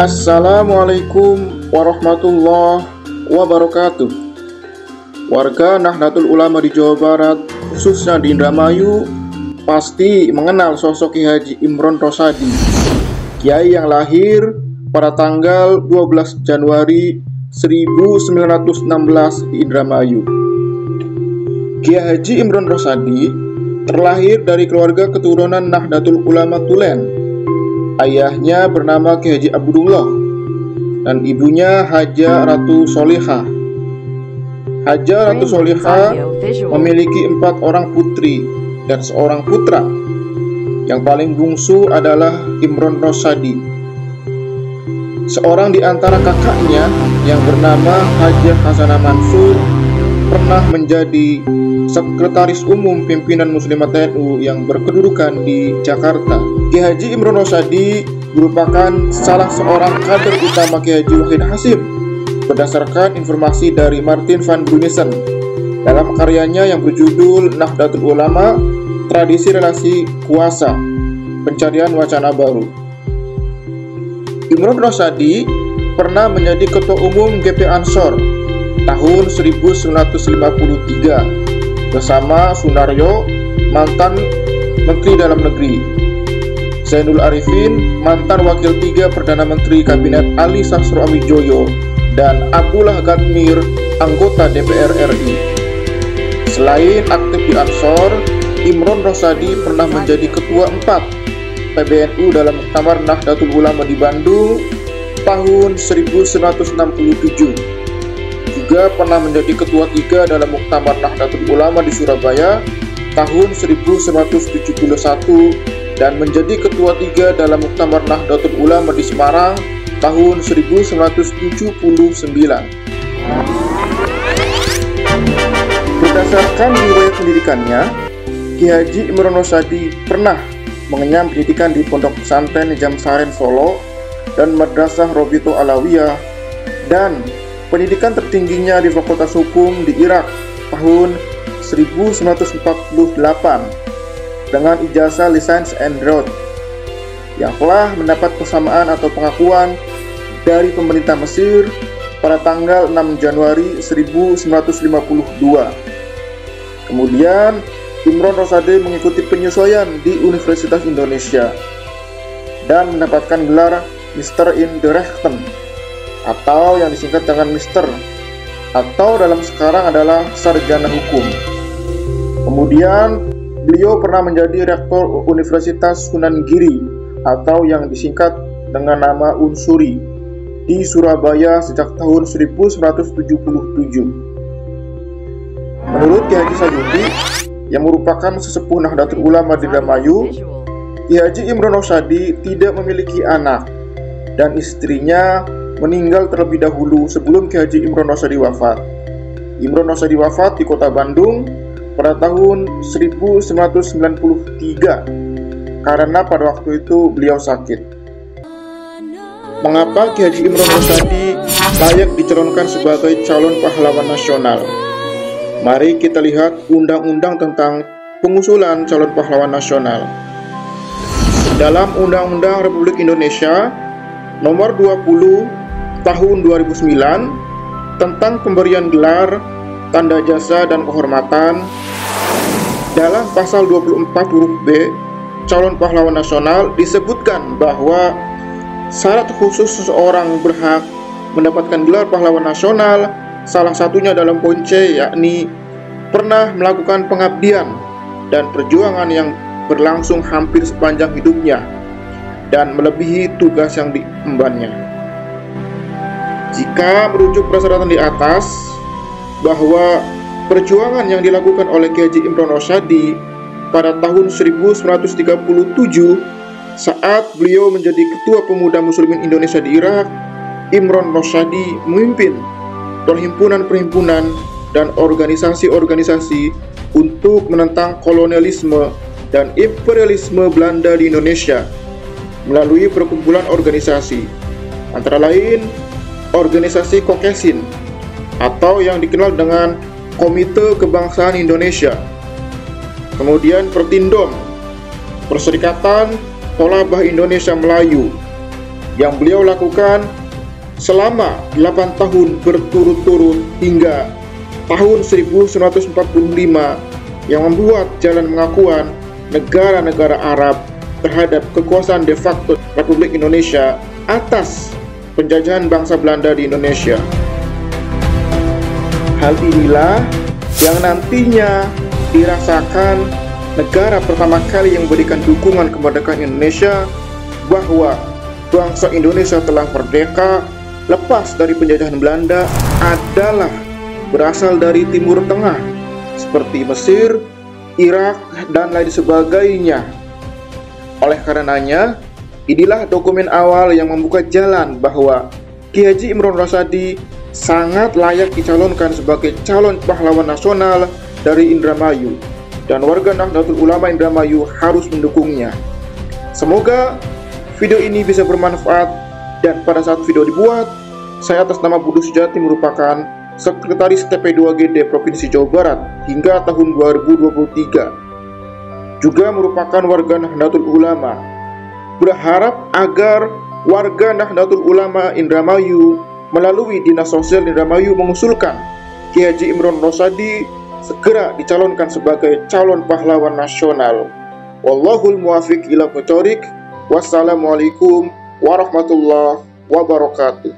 Assalamualaikum warahmatullahi wabarakatuh. Warga Nahdlatul Ulama di Jawa Barat, khususnya di Indramayu, pasti mengenal sosok Kiai Haji Imron Rosadi, kiai yang lahir pada tanggal 12 Januari 1916 di Indramayu. Kiai Haji Imron Rosadi terlahir dari keluarga keturunan Nahdlatul Ulama Tulen. Ayahnya bernama Kiai Haji Abdullah dan ibunya Haja Ratu Solihah. Haja Ratu Solihah memiliki 4 orang putri dan seorang putra. Yang paling bungsu adalah Imron Rosadi. Seorang di antara kakaknya yang bernama Haja Hasanah Mansur pernah menjadi Sekretaris Umum Pimpinan Muslimat NU yang berkedudukan di Jakarta. Kiai Haji Imron Rosadi merupakan salah seorang kader utama Kiai Haji Wahid Hasyim berdasarkan informasi dari Martin van Brunissen dalam karyanya yang berjudul Nahdlatul Ulama, Tradisi Relasi Kuasa, Pencarian Wacana Baru. Imron Rosadi pernah menjadi Ketua Umum GP Ansor tahun 1953 bersama Sunaryo, mantan Menteri Dalam Negeri, Zainul Arifin, mantan Wakil 3 Perdana Menteri Kabinet Ali Sastro Amijoyo, dan Abdullah Gatmir, anggota DPR RI. Selain aktif di Ansor, Imron Rosadi pernah menjadi Ketua 4 PBNU dalam Muktamar Nahdlatul Ulama di Bandung tahun 1967. Juga pernah menjadi Ketua 3 dalam Muktamar Nahdlatul Ulama di Surabaya tahun 1971 dan menjadi Ketua 3 dalam Muktamar Nahdlatul Ulama di Semarang tahun 1979. Berdasarkan riwayat pendidikannya, Kiai Haji Imron Rosadi pernah mengenyam pendidikan di Pondok Pesantren Jamsaren Solo dan Madrasah Robito Alawiyah, dan pendidikan tertingginya di Fakultas Hukum di Irak tahun 1948 dengan ijazah License and Road yang telah mendapat kesamaan atau pengakuan dari pemerintah Mesir pada tanggal 6 Januari 1952. Kemudian Imron Rosadi mengikuti penyesuaian di Universitas Indonesia dan mendapatkan gelar Mister in the Rechten atau yang disingkat dengan Mister, atau dalam sekarang adalah Sarjana Hukum. Kemudian beliau pernah menjadi Rektor Universitas Sunan Giri atau yang disingkat dengan nama Unsuri di Surabaya sejak tahun 1977. Menurut Kiai Haji Sayuti yang merupakan sesepuh Nahdlatul Ulama di Indramayu, Kiai Haji Imron Rosadi tidak memiliki anak dan istrinya meninggal terlebih dahulu sebelum Kiai Haji Imron Rosadi wafat. Imron Rosadi wafat di kota Bandung pada tahun 1993 karena pada waktu itu beliau sakit. Mengapa Kiai Haji Imron Rosadi layak dicalonkan sebagai calon pahlawan nasional? Mari kita lihat undang-undang tentang pengusulan calon pahlawan nasional. Dalam Undang-Undang Republik Indonesia Nomor 20 Tahun 2009 tentang pemberian gelar, tanda jasa, dan kehormatan, dalam pasal 24 huruf B calon pahlawan nasional disebutkan bahwa syarat khusus seseorang berhak mendapatkan gelar pahlawan nasional salah satunya dalam poin C, yakni pernah melakukan pengabdian dan perjuangan yang berlangsung hampir sepanjang hidupnya dan melebihi tugas yang diembannya. Jika merujuk persyaratan di atas bahwa perjuangan yang dilakukan oleh Kiai Haji Imron Rosadi pada tahun 1937 saat beliau menjadi Ketua Pemuda Muslimin Indonesia di Irak, Imron Rosadi memimpin perhimpunan-perhimpunan dan organisasi-organisasi untuk menentang kolonialisme dan imperialisme Belanda di Indonesia melalui perkumpulan organisasi, antara lain Organisasi Kokesin atau yang dikenal dengan Komite Kebangsaan Indonesia, kemudian Pertindom, Perserikatan Tolabah Indonesia Melayu, yang beliau lakukan selama 8 tahun berturut-turut hingga tahun 1945 yang membuat jalan pengakuan negara-negara Arab terhadap kekuasaan de facto Republik Indonesia atas penjajahan bangsa Belanda di Indonesia. Hal inilah yang nantinya dirasakan negara pertama kali yang memberikan dukungan kemerdekaan Indonesia, bahwa bangsa Indonesia telah merdeka lepas dari penjajahan Belanda adalah berasal dari Timur Tengah seperti Mesir, Irak, dan lain sebagainya. Oleh karenanya, inilah dokumen awal yang membuka jalan bahwa Ki Haji Imron Rosadi sangat layak dicalonkan sebagai calon pahlawan nasional dari Indramayu, dan warga Nahdlatul Ulama Indramayu harus mendukungnya. Semoga video ini bisa bermanfaat, dan pada saat video dibuat, saya atas nama Budi Sujati merupakan Sekretaris TP2GD Provinsi Jawa Barat hingga tahun 2023, juga merupakan warga Nahdlatul Ulama, berharap agar warga Nahdlatul Ulama Indramayu melalui Dinas Sosial Indramayu mengusulkan Ki Haji Imron Rosadi segera dicalonkan sebagai calon pahlawan nasional. Wallahul muwaffiq ila aqwamit thoriq. Wassalamualaikum warahmatullahi wabarakatuh.